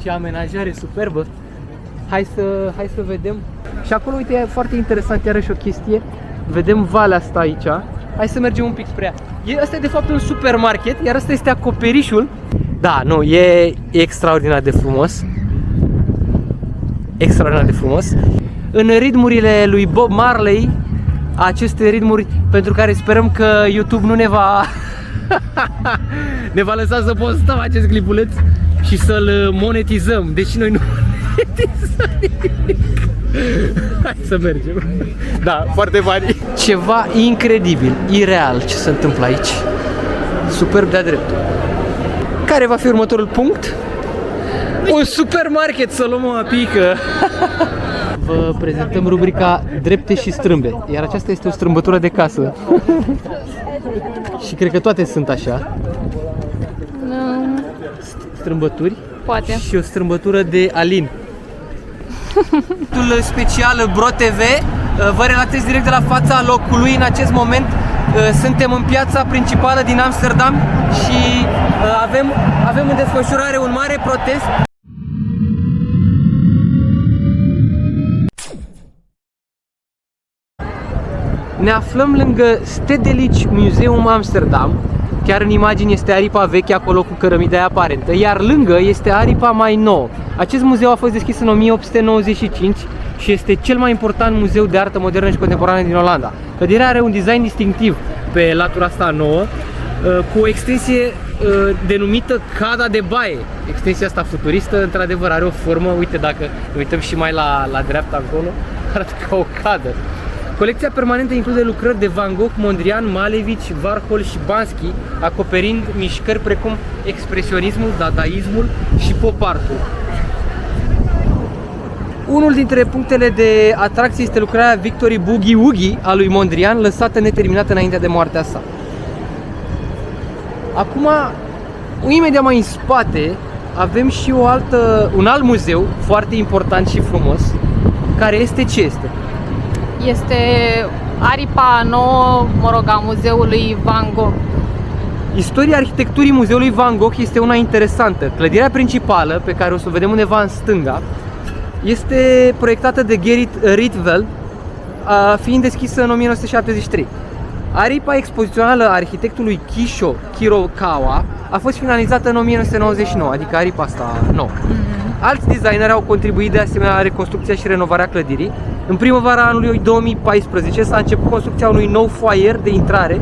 Ce amenajare superbă! Hai să vedem. Și acolo, uite, e foarte interesant, iarăși o chestie. Vedem valea asta aici. Hai să mergem un pic spre ea. Asta e de fapt un supermarket, iar asta este acoperișul. Da, nu, e extraordinar de frumos. Extraordinar de frumos. În ritmurile lui Bob Marley, aceste ritmuri pentru care sperăm că YouTube nu ne va ne va lăsa să postăm acest clipuleț și să-l monetizăm. Deci noi nu monetizăm nimic. Hai să mergem. Da, foarte bani. Ceva incredibil, ireal ce se întâmplă aici. Superb de-a dreptul. Care va fi următorul punct? Un supermarket, să luăm o pică. Vă prezentăm rubrica Drepte și strâmbe. Iar aceasta este o strâmbătură de casă. Și cred că toate sunt așa. Strâmbături. Poate. Și o strâmbătură de Alin. Special Bro TV. Vă relatez direct de la fața locului. În acest moment suntem în piața principală din Amsterdam și avem în desfășurare un mare protest. Ne aflăm lângă Stedelijk Museum Amsterdam. Chiar în imagine este aripa veche acolo cu cărămida aia aparentă, iar lângă este aripa mai nouă. Acest muzeu a fost deschis în 1895 și este cel mai important muzeu de artă modernă și contemporană din Olanda. Clădirea are un design distinctiv pe latura asta nouă, cu o extensie denumită Cada de Baie. Extensia asta futuristă, într-adevăr, are o formă, uite, dacă ne uităm și mai la dreapta acolo, arată ca o cadă. Colecția permanentă include lucrări de Van Gogh, Mondrian, Malevich, Warhol și Bansky, acoperind mișcări precum expresionismul, dadaismul și pop artul. Unul dintre punctele de atracție este lucrarea Victory Boogie Woogie a lui Mondrian, lăsată neterminată înainte de moartea sa. Acum, imediat mai în spate, avem și un alt muzeu foarte important și frumos, care este ce este? Este aripa nouă, mă rog, a muzeului Van Gogh. Istoria arhitecturii muzeului Van Gogh este una interesantă. Clădirea principală, pe care o să o vedem undeva în stânga, este proiectată de Gerrit Rietveld, fiind deschisă în 1973. Aripa expozițională a arhitectului Kisho Kurokawa a fost finalizată în 1999, adică aripa asta nouă. Alți designeri au contribuit de asemenea la reconstrucția și renovarea clădirii. În primăvara anului 2014 s-a început construcția unui nou foyer de intrare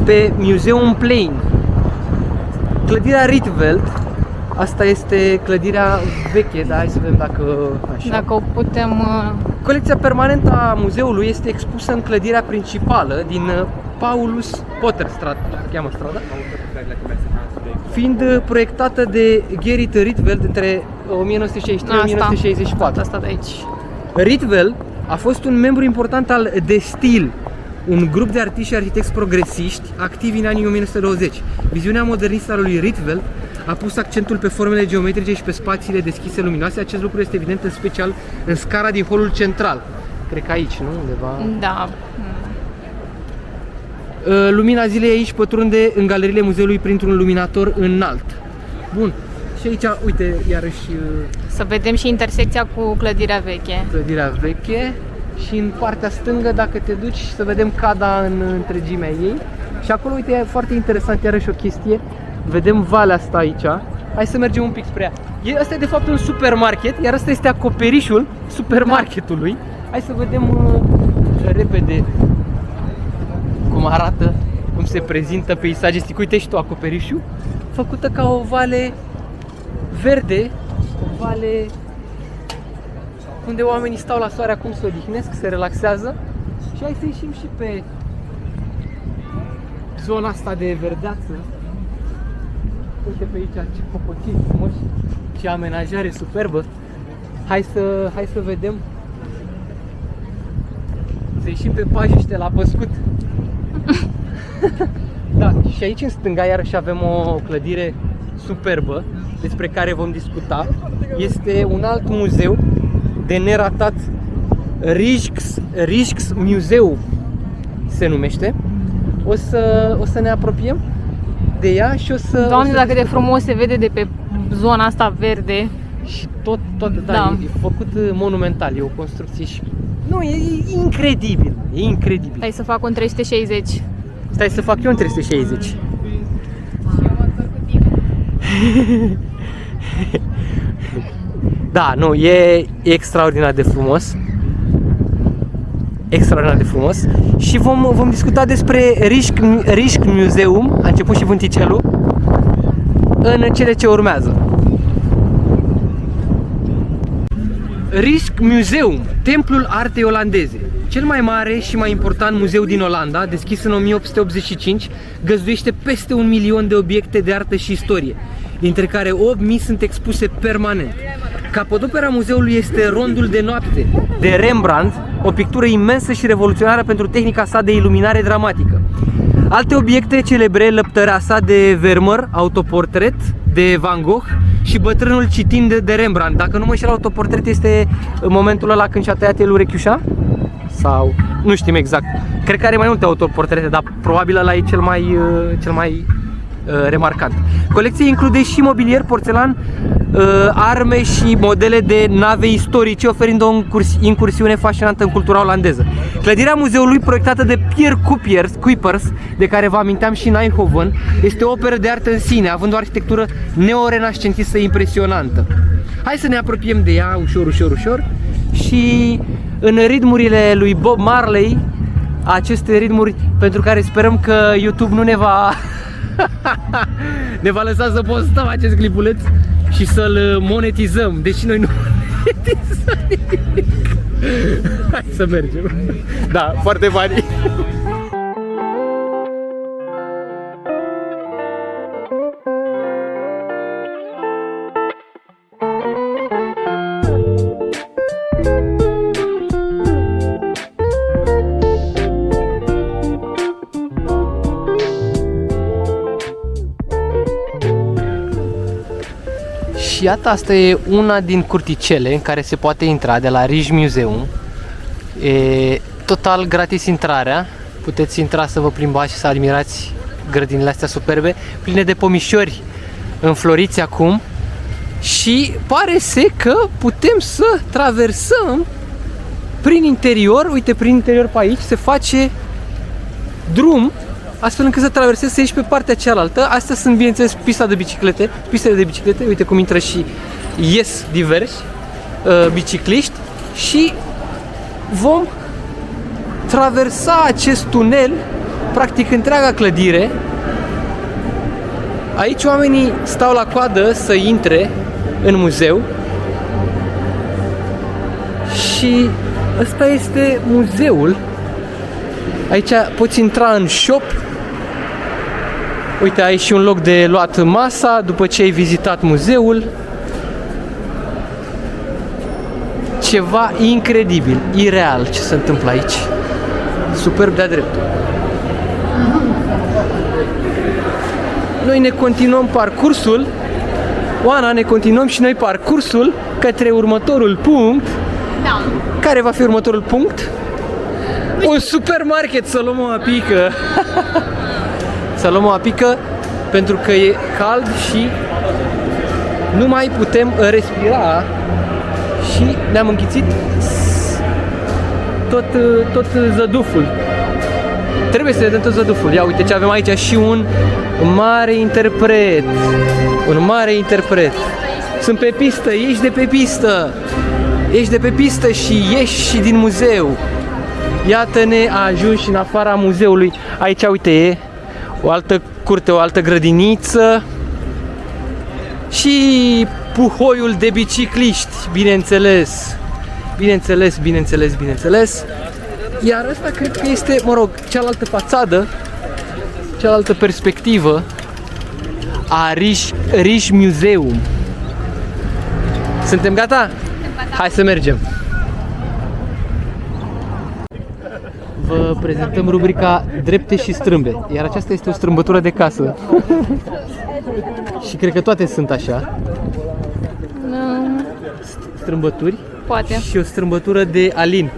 pe Museum Plein. Clădirea Rietveld, asta este clădirea veche, dar hai să vedem dacă o putem... Colecția permanentă a muzeului este expusă în clădirea principală din Paulus Potterstraat, cheamă strada, fiind proiectată de Gerrit Rietveld între 1963-1964. Asta de aici. Rietveld a fost un membru important al The Steel, un grup de artiști și arhitecți progresiști activi în anii 1920. Viziunea modernistă a lui Rietveld a pus accentul pe formele geometrice și pe spațiile deschise luminoase. Acest lucru este evident în special în scara din holul central. Cred că aici, nu? Undeva. Da. Lumina zilei aici pătrunde în galeriile muzeului printr-un luminator înalt. Bun. Și aici, uite, iarăși... Să vedem și intersecția cu clădirea veche. Clădirea veche. Și în partea stângă, dacă te duci, să vedem Cada în întregimea ei. Și acolo, uite, e foarte interesant, iarăși o chestie. Vedem valea asta aici. Hai să mergem un pic spre ea. Asta e de fapt un supermarket, iar asta este acoperișul supermarketului. Hai să vedem repede cum arată, cum se prezintă peisagistic. Uite și tu acoperișul, făcută ca o vale verde, o vale unde oamenii stau la soare acum, se odihnesc, se relaxează. Și hai să ieșim și pe zona asta de verdeață. Uite pe aici ce popoții frumoși, ce amenajare superbă. Hai să vedem. Să ieșim pe pajiște la păscut. Da, și aici în stânga iarăși avem o clădire superbă despre care vom discuta. Este un alt muzeu de neratat, Rijksmuseum se numește. O să ne apropiem de ea și o să... Doamne, dacă de frumos se vede de pe zona asta verde Și tot Da. e făcut monumental, e o construcție și... Nu, e incredibil, e incredibil. Hai să fac un 360. Stai să fac eu un 360. Da, nu, e extraordinar de frumos. Extraordinar de frumos. Și vom discuta despre Rișc Museum, a început și vânticelul, în cele ce urmează. Rișc Museum, templul artei olandeze. Cel mai mare și mai important muzeu din Olanda, deschis în 1885, găzduiește peste 1 milion de obiecte de artă și istorie, dintre care 8.000 sunt expuse permanent. Capodopera muzeului este Rondul de noapte de Rembrandt, o pictură imensă și revoluționară pentru tehnica sa de iluminare dramatică. Alte obiecte celebre, Lăptăreasa de Vermeer, autoportret de Van Gogh și Bătrânul citind de Rembrandt. Dacă nu mă înșel, autoportret este în momentul ăla când și-a tăiat el urechiușa? Sau nu știm exact. Cred că are mai multe autoportrete, dar probabil ăla e cel mai remarcant. Colecția include și mobilier, porțelan, arme și modele de nave istorice, oferind o incursiune fascinantă în cultura olandeză. Clădirea muzeului, proiectată de Pierre Cuypers, de care vă aminteam și în Eindhoven, este o operă de artă în sine, având o arhitectură neorenascentistă impresionantă. Hai să ne apropiem de ea ușor și în ritmurile lui Bob Marley, aceste ritmuri pentru care sperăm că YouTube nu ne va ne va lăsa să postăm acest clipuleț și să-l monetizăm, deși noi nu monetizăm nimic. Hai să mergem. Da, foarte funny. Și iată, asta e una din curticele în care se poate intra de la Rișc Museum. E total gratis intrarea. Puteți intra să vă plimbați și să admirați grădinile astea superbe, pline de pomișori înfloriți acum. Și pare că putem să traversăm prin interior. Uite, prin interior pe aici se face drum, astfel încât să traversezi, să ieși pe partea cealaltă. Astea sunt, bineînțeles, pistele de biciclete, uite cum intră și ies diversi bicicliști și vom traversa acest tunel, practic întreaga clădire. Aici oamenii stau la coadă să intre în muzeu și ăsta este muzeul. Aici poți intra în shop. Uite, ai și un loc de luat masa după ce ai vizitat muzeul. Ceva incredibil, ireal ce se întâmplă aici. Superb de-a dreptul. Noi ne continuăm parcursul. Oana, ne continuăm și noi parcursul către următorul punct. Da. Care va fi următorul punct? Un supermarket, să luăm o apică. Să luăm o apică pentru că e cald și nu mai putem respira și ne-am înghițit tot zăduful. Trebuie să ne dăm tot zăduful. Ia uite ce avem aici, și un mare interpret. Un mare interpret. Sunt pe pistă, ieși de pe pistă. Ieși de pe pistă și ieși și din muzeu. Iată-ne, a ajuns și în afara muzeului. Aici, uite, e o altă curte, o altă grădiniță. Și puhoiul de bicicliști, bineînțeles. Bineînțeles. Iar asta cred că este, mă rog, cealaltă fațadă, cealaltă perspectivă a Rișc Museum. Suntem gata? Hai să mergem! Vă prezentăm rubrica Drepte și strâmbe, iar aceasta este o strâmbătură de casă. Și cred că toate sunt așa. Strâmbături. Poate. Și o strâmbătură de Alin.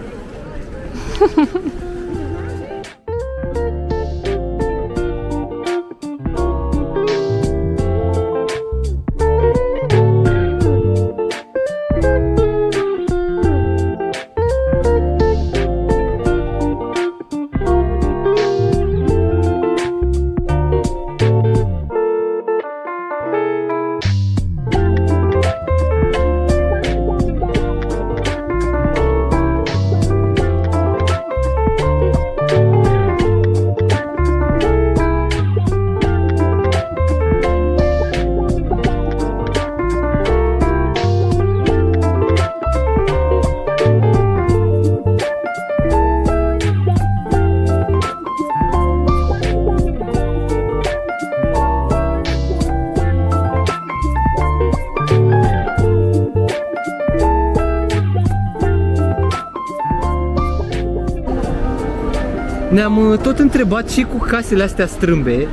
Ne-am tot întrebat și cu casele astea strâmbe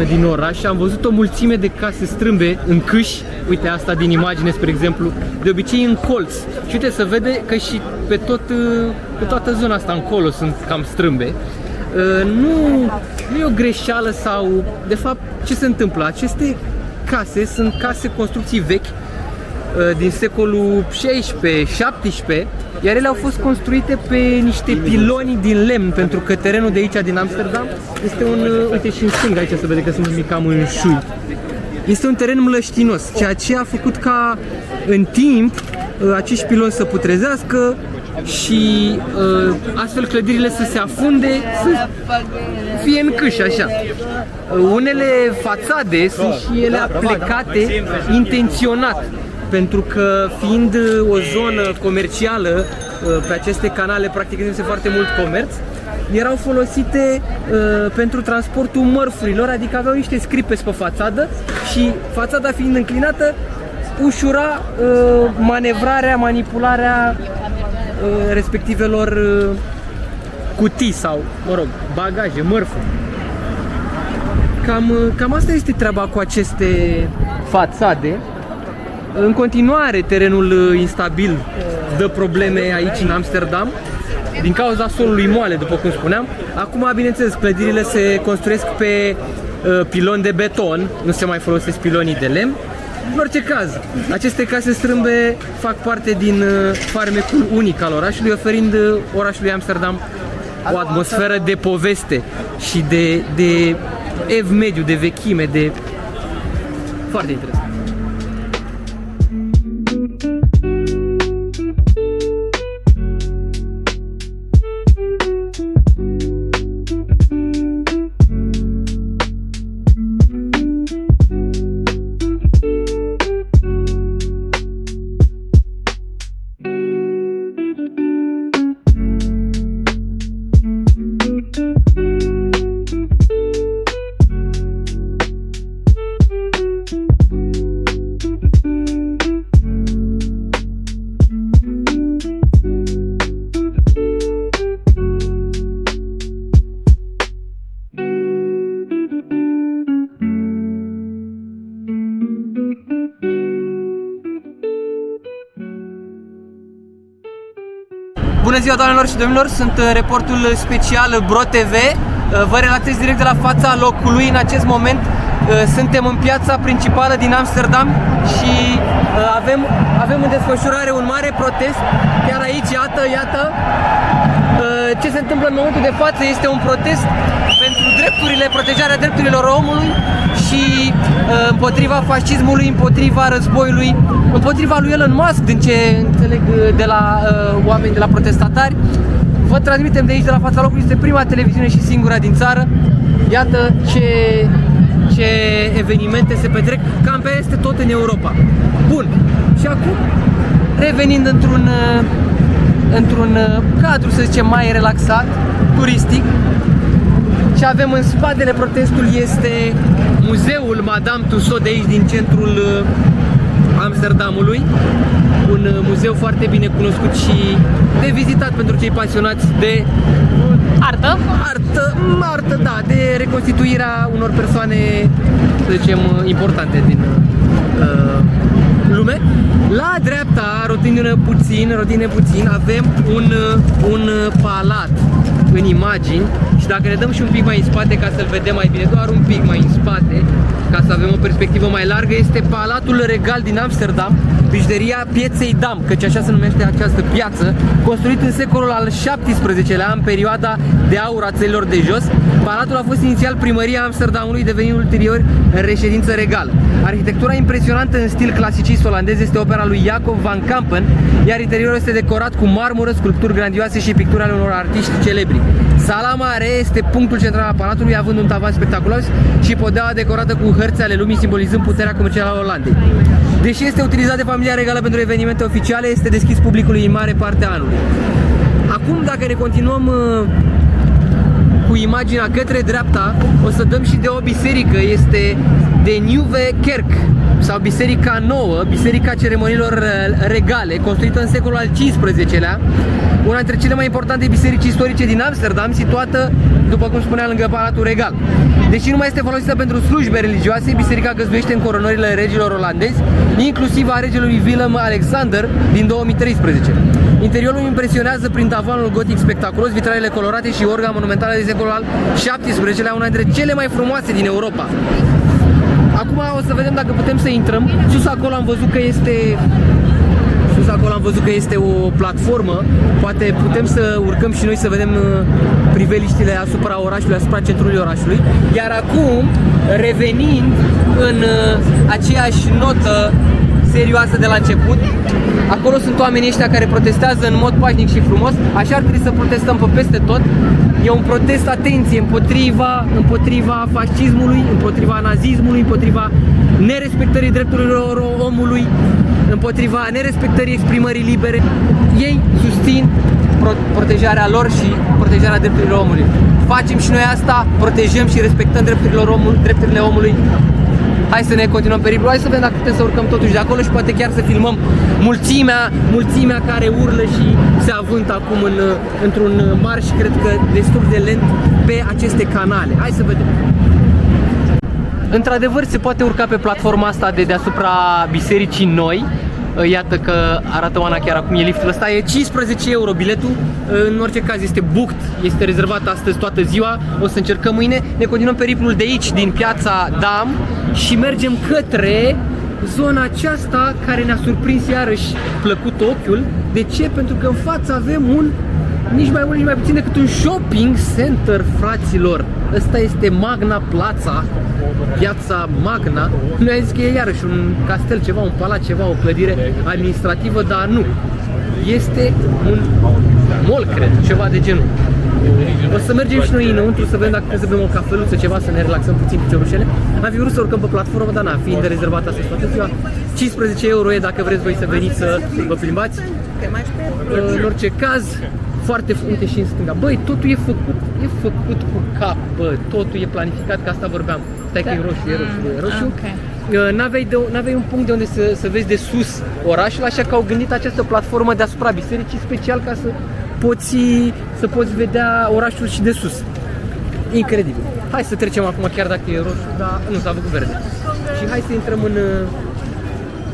din oraș. Am văzut o mulțime de case strâmbe în câși. Uite asta din imagine, spre exemplu, de obicei în colț. Și uite, se vede că și pe toată zona asta încolo sunt cam strâmbe. Nu e o greșeală sau, de fapt, ce se întâmplă? Aceste case sunt case construcții vechi din secolul 16-17, iar ele au fost construite pe niște piloni din lemn, pentru că terenul de aici, din Amsterdam, este uite și în stânga aici se vede că sunt cam în șui. Este un teren mlăștinos, ceea ce a făcut ca în timp acești piloni să putrezească și astfel clădirile să se afunde, să fie în câși, așa. Unele fațade sunt și ele aplecate intenționat, pentru că fiind o zonă comercială, pe aceste canale practicându-se foarte mult comerț, erau folosite pentru transportul mărfurilor, adică aveau niște scripes pe fațadă și fațada fiind înclinată ușura manevrarea, manipularea respectivelor cutii sau, mă rog, bagaje, mărfuri. Cam asta este treaba cu aceste fațade. În continuare, terenul instabil dă probleme aici în Amsterdam din cauza solului moale, după cum spuneam. Acum, bineînțeles, clădirile se construiesc pe piloni de beton, nu se mai folosesc pilonii de lemn. În orice caz, aceste case strâmbe fac parte din farmecul unic al orașului, oferind orașului Amsterdam o atmosferă de poveste și de ev mediu, de vechime, de... foarte interesant. Bună ziua, doamnelor și domnilor, sunt reportul special Bro TV. Vă relatez direct de la fața locului. În acest moment suntem în piața principală din Amsterdam și avem în desfășurare un mare protest. Chiar aici, iată, ce se întâmplă în momentul de față este un protest pentru protejarea drepturilor omului și împotriva fascismului, împotriva războiului, împotriva lui Elon Musk, din ce înțeleg de la oameni, de la protestatari. Vă transmitem de aici, de la fața locului, este prima televiziune și singura din țară. Iată ce evenimente se petrec cam peste tot în Europa. Bun, și acum, revenind într-un cadru, să zicem, mai relaxat, turistic, ce avem în spatele protestului este muzeul Madame Tussauds de aici, din centrul Amsterdamului. Un muzeu foarte bine cunoscut și de vizitat pentru cei pasionați de artă, da, de reconstituirea unor persoane, să zicem, importante din lume. La dreapta, rotindină puțin, avem un palat în imagini și dacă ne dăm și un pic mai în spate ca să-l vedem mai bine, doar un pic mai în spate, ca să avem o perspectivă mai largă, este Palatul Regal din Amsterdam, bijuteria Pieței Dam, căci așa se numește această piață, construit în secolul al XVII-lea, în perioada de aur a țărilor de jos. Palatul a fost inițial primăria Amsterdamului, devenind ulterior în reședință regală. Arhitectura impresionantă în stil clasicist olandez este opera lui Jacob van Campen, iar interiorul este decorat cu marmură, sculpturi grandioase și picturi ale unor artiști celebri. Sala mare este punctul central al palatului, având un tavan spectaculos și podeaua decorată cu hărți ale lumii, simbolizând puterea comercială a Olandei. Deși este utilizat de familia regală pentru evenimente oficiale, este deschis publicului în mare parte a anului. Acum, dacă ne continuăm cu imaginea către dreapta, o să dăm și de o biserică, este de Nieuwe Kerk. sau Biserica Nouă, Biserica Ceremoniilor Regale, construită în secolul al XV-lea, una dintre cele mai importante biserici istorice din Amsterdam, situată, după cum spunea, lângă Palatul Regal. Deși nu mai este folosită pentru slujbe religioase, biserica găzduiește în coronările regilor olandezi, inclusiv a regelui Willem-Alexander din 2013. Interiorul impresionează prin tavanul gotic spectaculos, vitralele colorate și orga monumentală de secolul al XVII-lea, una dintre cele mai frumoase din Europa. Acum o să vedem dacă putem să intrăm. Sus acolo am văzut că este o platformă. Poate putem să urcăm și noi să vedem priveliștile asupra orașului, asupra centrului orașului. Iar acum, revenind în aceeași notă serioasă de la început, acolo sunt oamenii ăștia care protestează în mod pașnic și frumos. Așa ar trebui să protestăm pe peste tot. E un protest, atenție, împotriva fascismului, împotriva nazismului, împotriva nerespectării drepturilor omului, împotriva nerespectării exprimării libere. Ei susțin protejarea lor și protejarea drepturilor omului. Facem și noi asta, protejăm și respectăm drepturile omului. Hai să ne continuăm periplul, hai să vedem dacă putem să urcăm totuși de acolo și poate chiar să filmăm mulțimea care urlă și se avântă acum într-un marș, cred că destul de lent, pe aceste canale. Hai să vedem. Într-adevăr se poate urca pe platforma asta de deasupra Bisericii Noi. Iată că arată Oana chiar acum, e liftul ăsta, e 15 euro biletul, în orice caz este booked, este rezervat astăzi toată ziua, o să încercăm mâine. Ne continuăm periplul de aici, din piața Dam, și mergem către zona aceasta care ne-a surprins iarăși plăcut ochiul. De ce? Pentru că în față avem nici mai mult, nici mai puțin decât un shopping center, fraților. Ăsta este Magna Plaza, Piața Magna. Noi am zis că e iarăși un castel, ceva, un palat, ceva, o clădire administrativă, dar nu. Este un mall, cred, ceva de genul. O să mergem și noi înăuntru să vedem dacă putem să bem o cafeluță, ceva, să ne relaxăm puțin cu ciorușele. Am fi vrut să urcăm pe platformă, dar fiind rezervată astăzi toată ziua. 15 euro e dacă vreți voi să veniți să vă plimbați. În orice caz, foarte frumos și în stânga. Băi, totul e făcut cu cap, bă, totul e planificat, că asta vorbeam. Stai că e roșu, e roșu. Okay. N-aveai un punct de unde să vezi de sus orașul, așa că au gândit această platformă deasupra bisericii special ca să poți vedea orașul și de sus. Incredibil. Hai să trecem acum, chiar dacă e roșu, dar nu s-a făcut verde. Și hai să intrăm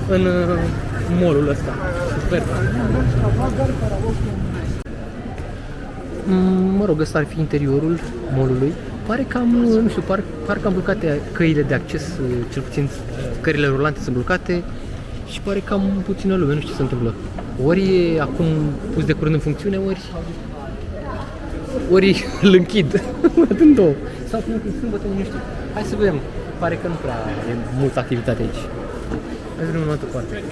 în mall-ul ăsta. Super. Mă rog, ăsta ar fi interiorul mall-ului. Pare cam, nu știu, par cam blocate căile de acces, cel puțin cările rulante sunt blocate și pare cam puțină lume, nu știu ce se întâmplă. Ori e acum pus de curând în funcțiune, ori îl închid. În două. Sau cum e sâmbătă, nu știu. Hai să vedem. Pare că nu prea e multă activitate aici. Hai să vedem în altă parte.